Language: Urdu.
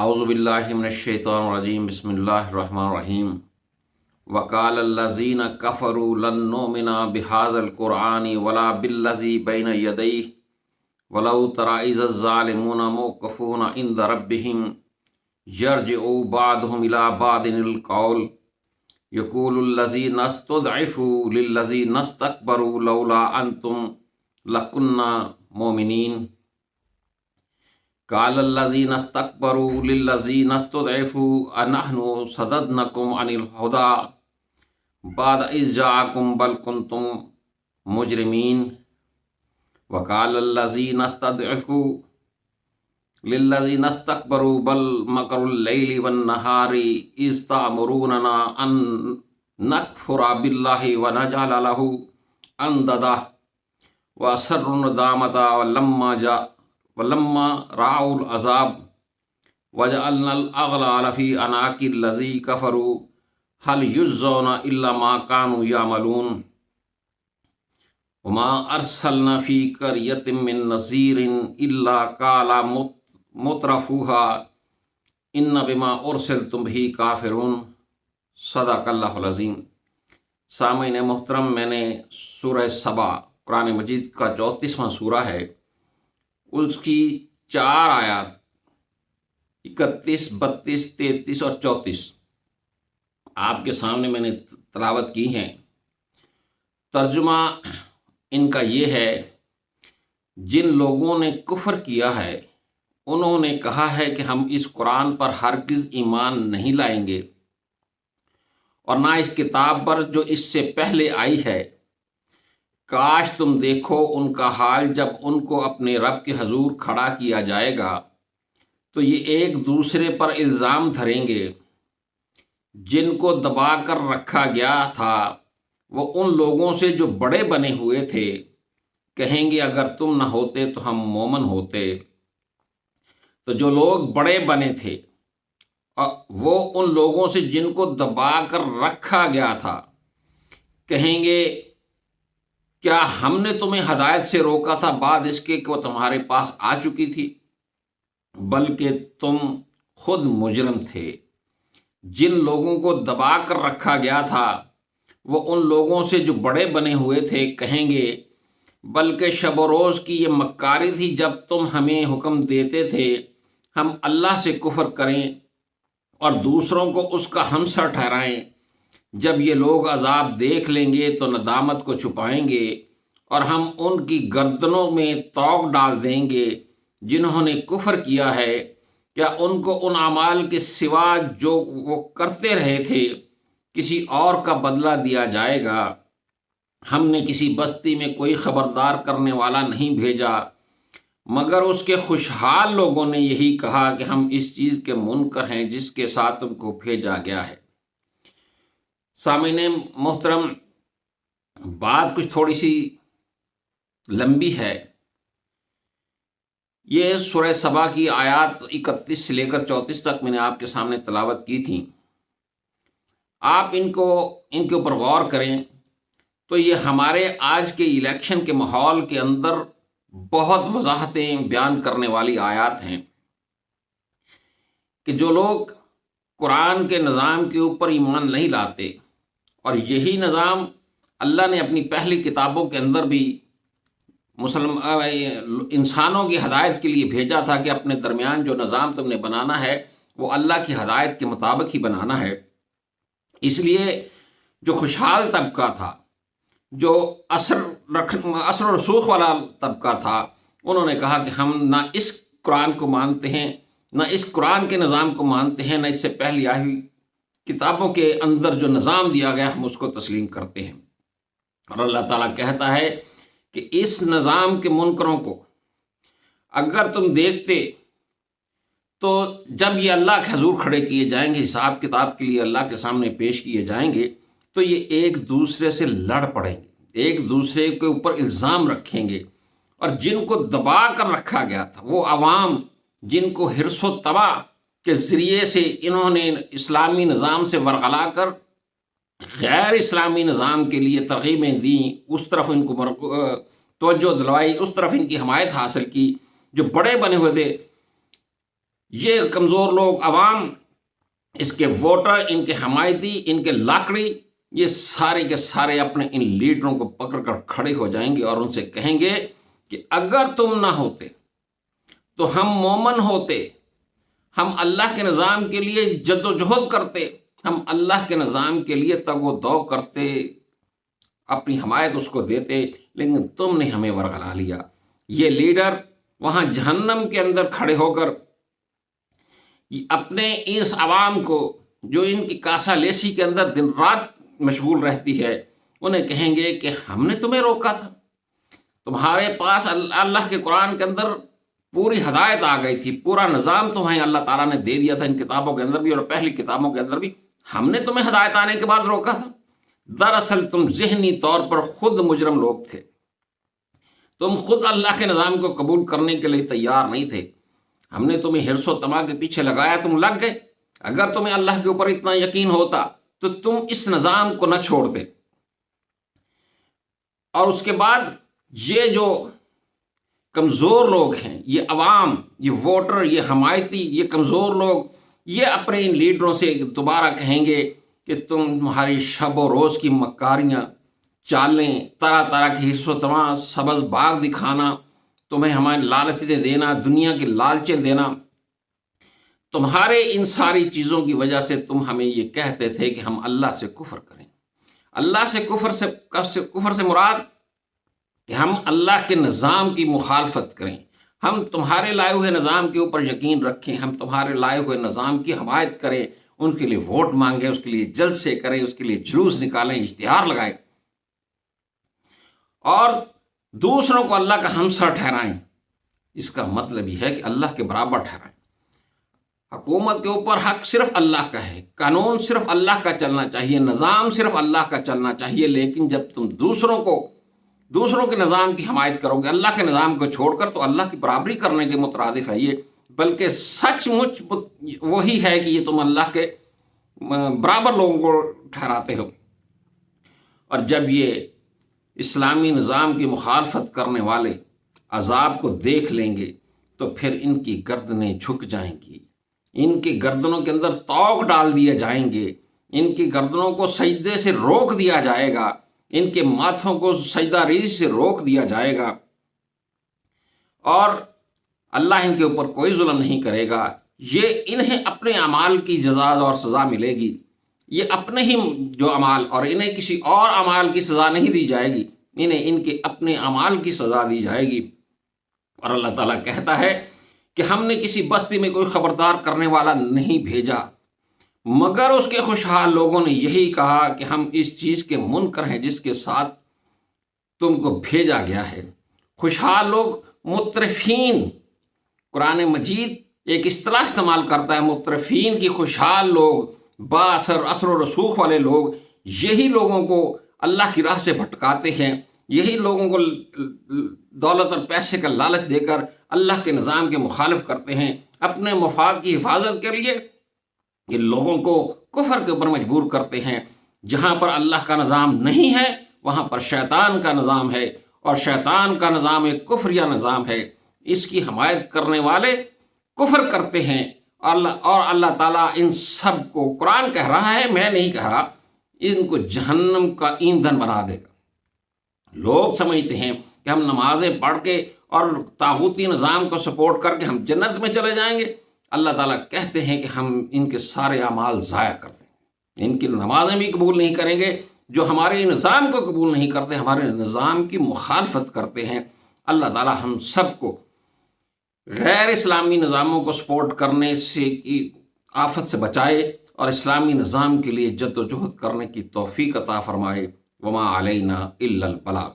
اعوذ باللہ من الشیطان الرجیم بسم اللہ الرحمن الرحیم وقال الذین کفروا لن نؤمن بهذا القرآن ولا بالذی بین یدیہ ولو تری اذ الظالمون موقوفون عند ربهم یرجع بعضهم الى بعض القول یقول الذین استضعفوا للذین استکبروا لولا انتم لکنا مؤمنین قال الذین استکبروا للذین استضعفوا انحن صددنکم عن الہدی بعد اذ جاءکم بل کنتم مجرمین وقال الذین استضعفوا للذین استکبروا بل مکر اللیل والنہار اذ تأمروننا ان نکفر باللہ ونجعل له اندادا واسروا الندامة ولما رأوا العذاب وجعلنا الأغلال في أعناق الذين كفروا هل يجزون إلا ما كانوا يعملون وما أرسلنا في قرية من نذير إلا قال مترفوها إن بما أرسلتم به كافرون صدق اللہ العظیم۔ سامعین محترم، میں نے سورہ سبا قرآن مجید کا 34واں سورہ ہے، اس کی 4 آیات 31، 32، 33 اور 34 آپ کے سامنے میں نے تلاوت کی ہیں۔ ترجمہ ان کا یہ ہے: جن لوگوں نے کفر کیا ہے انہوں نے کہا ہے کہ ہم اس قرآن پر ہرگز ایمان نہیں لائیں گے اور نہ اس کتاب پر جو اس سے پہلے آئی ہے۔ کاش تم دیکھو ان کا حال جب ان کو اپنے رب کے حضور کھڑا کیا جائے گا تو یہ ایک دوسرے پر الزام دھریں گے۔ جن کو دبا کر رکھا گیا تھا وہ ان لوگوں سے جو بڑے بنے ہوئے تھے کہیں گے اگر تم نہ ہوتے تو ہم مومن ہوتے۔ تو جو لوگ بڑے بنے تھے وہ ان لوگوں سے جن کو دبا کر رکھا گیا تھا کہیں گے کیا ہم نے تمہیں ہدایت سے روکا تھا بعد اس کے کہ وہ تمہارے پاس آ چکی تھی؟ بلکہ تم خود مجرم تھے۔ جن لوگوں کو دبا کر رکھا گیا تھا وہ ان لوگوں سے جو بڑے بنے ہوئے تھے کہیں گے بلکہ شب و روز کی یہ مکاری تھی جب تم ہمیں حکم دیتے تھے ہم اللہ سے کفر کریں اور دوسروں کو اس کا ہمسر ٹھہرائیں۔ جب یہ لوگ عذاب دیکھ لیں گے تو ندامت کو چھپائیں گے اور ہم ان کی گردنوں میں طوق ڈال دیں گے جنہوں نے کفر کیا ہے۔ کیا ان کو ان اعمال کے سوا جو وہ کرتے رہے تھے کسی اور کا بدلہ دیا جائے گا؟ ہم نے کسی بستی میں کوئی خبردار کرنے والا نہیں بھیجا مگر اس کے خوشحال لوگوں نے یہی کہا کہ ہم اس چیز کے منکر ہیں جس کے ساتھ تم کو بھیجا گیا ہے۔ سامعین محترم، بات کچھ تھوڑی سی لمبی ہے۔ یہ سورہ سبا کی آیات 31 سے لے کر 34 تک میں نے آپ کے سامنے تلاوت کی تھی۔ آپ ان کے اوپر غور کریں تو یہ ہمارے آج کے الیکشن کے ماحول کے اندر بہت وضاحتیں بیان کرنے والی آیات ہیں کہ جو لوگ قرآن کے نظام کے اوپر ایمان نہیں لاتے، اور یہی نظام اللہ نے اپنی پہلی کتابوں کے اندر بھی انسانوں کی ہدایت کے لیے بھیجا تھا کہ اپنے درمیان جو نظام تم نے بنانا ہے وہ اللہ کی ہدایت کے مطابق ہی بنانا ہے۔ اس لیے جو خوشحال طبقہ تھا، جو اثر و رسوخ والا طبقہ تھا، انہوں نے کہا کہ ہم نہ اس قرآن کو مانتے ہیں، نہ اس قرآن کے نظام کو مانتے ہیں، نہ اس سے پہلے آئی ہوئی کتابوں کے اندر جو نظام دیا گیا ہم اس کو تسلیم کرتے ہیں۔ اور اللہ تعالیٰ کہتا ہے کہ اس نظام کے منکروں کو اگر تم دیکھتے تو جب یہ اللہ کے حضور کھڑے کیے جائیں گے، حساب کتاب کے لیے اللہ کے سامنے پیش کیے جائیں گے، تو یہ ایک دوسرے سے لڑ پڑیں گے، ایک دوسرے کے اوپر الزام رکھیں گے، اور جن کو دبا کر رکھا گیا تھا وہ عوام جن کو حرص و طمع کے ذریعے سے انہوں نے اسلامی نظام سے ورغلا کر غیر اسلامی نظام کے لیے ترغیبیں دیں، اس طرف ان کو توجہ دلوائی، اس طرف ان کی حمایت حاصل کی، جو بڑے بنے ہوئے تھے یہ کمزور لوگ، عوام، اس کے ووٹر، ان کے حمایتی، ان کے لاکڑی، یہ سارے کے سارے اپنے ان لیڈروں کو پکڑ کر کھڑے ہو جائیں گے اور ان سے کہیں گے کہ اگر تم نہ ہوتے تو ہم مومن ہوتے، ہم اللہ کے نظام کے لیے جد و جہد کرتے، ہم اللہ کے نظام کے لیے تگ و دو کرتے، اپنی حمایت اس کو دیتے، لیکن تم نے ہمیں ورغلا لیا۔ یہ لیڈر وہاں جہنم کے اندر کھڑے ہو کر اپنے اس عوام کو جو ان کی کاسا لیسی کے اندر دن رات مشغول رہتی ہے، انہیں کہیں گے کہ ہم نے تمہیں روکا تھا، تمہارے پاس اللہ کے قرآن کے اندر پوری ہدایت آ گئی تھی، پورا نظام تمہیں اللہ تعالیٰ نے دے دیا تھا ان کتابوں کے اندر بھی اور پہلی کتابوں کے اندر بھی، ہم نے تمہیں ہدایت آنے کے بعد روکا تھا۔ دراصل تم ذہنی طور پر خود مجرم لوگ تھے، تم خود اللہ کے نظام کو قبول کرنے کے لیے تیار نہیں تھے، ہم نے تمہیں حرص و طمع کے پیچھے لگایا، تم لگ گئے۔ اگر تمہیں اللہ کے اوپر اتنا یقین ہوتا تو تم اس نظام کو نہ چھوڑتے۔ اور اس کے بعد یہ جو کمزور لوگ ہیں، یہ عوام، یہ ووٹر، یہ حمایتی، یہ کمزور لوگ، یہ اپنے ان لیڈروں سے دوبارہ کہیں گے کہ تمہاری شب و روز کی مکاریاں، چالیں، طرح طرح کی حرص و طمع، سبز باغ دکھانا، تمہیں ہمارے لالچیں دینا، دنیا کی لالچیں دینا، تمہارے ان ساری چیزوں کی وجہ سے تم ہمیں یہ کہتے تھے کہ ہم اللہ سے کفر کریں۔ اللہ سے کفر سے مراد کہ ہم اللہ کے نظام کی مخالفت کریں، ہم تمہارے لائے ہوئے نظام کے اوپر یقین رکھیں، ہم تمہارے لائے ہوئے نظام کی حمایت کریں، ان کے لیے ووٹ مانگیں، اس کے لیے جلسے کریں، اس کے لیے جلوس نکالیں، اشتہار لگائیں اور دوسروں کو اللہ کا ہمسر ٹھہرائیں۔ اس کا مطلب یہ ہے کہ اللہ کے برابر ٹھہرائیں۔ حکومت کے اوپر حق صرف اللہ کا ہے، قانون صرف اللہ کا چلنا چاہیے، نظام صرف اللہ کا چلنا چاہیے، لیکن جب تم دوسروں کے نظام کی حمایت کرو گے، اللہ کے نظام کو چھوڑ کر، تو اللہ کی برابری کرنے کے مترادف ہے یہ، بلکہ سچ مچ وہی ہے کہ یہ تم اللہ کے برابر لوگوں کو ٹھہراتے ہو۔ اور جب یہ اسلامی نظام کی مخالفت کرنے والے عذاب کو دیکھ لیں گے تو پھر ان کی گردنیں جھک جائیں گی، ان کی گردنوں کے اندر توق ڈال دیے جائیں گے، ان کی گردنوں کو سجدے سے روک دیا جائے گا، ان کے ماتھوں کو سجدہ ریزی سے روک دیا جائے گا، اور اللہ ان کے اوپر کوئی ظلم نہیں کرے گا۔ یہ انہیں اپنے اعمال کی جزا اور سزا ملے گی، یہ اپنے ہی جو اعمال، اور انہیں کسی اور اعمال کی سزا نہیں دی جائے گی، انہیں ان کے اپنے اعمال کی سزا دی جائے گی۔ اور اللہ تعالیٰ کہتا ہے کہ ہم نے کسی بستی میں کوئی خبردار کرنے والا نہیں بھیجا مگر اس کے خوشحال لوگوں نے یہی کہا کہ ہم اس چیز کے منکر ہیں جس کے ساتھ تم کو بھیجا گیا ہے۔ خوشحال لوگ مترفین، قرآن مجید ایک اصطلاح استعمال کرتا ہے مترفین کی، خوشحال لوگ، با اثر و رسوخ والے لوگ، یہی لوگوں کو اللہ کی راہ سے بھٹکاتے ہیں، یہی لوگوں کو دولت اور پیسے کا لالچ دے کر اللہ کے نظام کے مخالف کرتے ہیں، اپنے مفاد کی حفاظت کے لیے یہ لوگوں کو کفر کے اوپر مجبور کرتے ہیں۔ جہاں پر اللہ کا نظام نہیں ہے وہاں پر شیطان کا نظام ہے، اور شیطان کا نظام ایک کفریہ نظام ہے، اس کی حمایت کرنے والے کفر کرتے ہیں، اور اللہ تعالیٰ ان سب کو، قرآن کہہ رہا ہے، میں نہیں کہہ رہا، ان کو جہنم کا ایندھن بنا دے گا۔ لوگ سمجھتے ہیں کہ ہم نمازیں پڑھ کے اور طاغوتی نظام کو سپورٹ کر کے ہم جنت میں چلے جائیں گے۔ اللہ تعالیٰ کہتے ہیں کہ ہم ان کے سارے اعمال ضائع کر دیں گے، ان کی نمازیں بھی قبول نہیں کریں گے، جو ہمارے نظام کو قبول نہیں کرتے، ہمارے نظام کی مخالفت کرتے ہیں۔ اللہ تعالیٰ ہم سب کو غیر اسلامی نظاموں کو سپورٹ کرنے سے کی آفت سے بچائے اور اسلامی نظام کے لیے جد و جہد کرنے کی توفیق عطا فرمائے۔ وما علینا الا البلاغ۔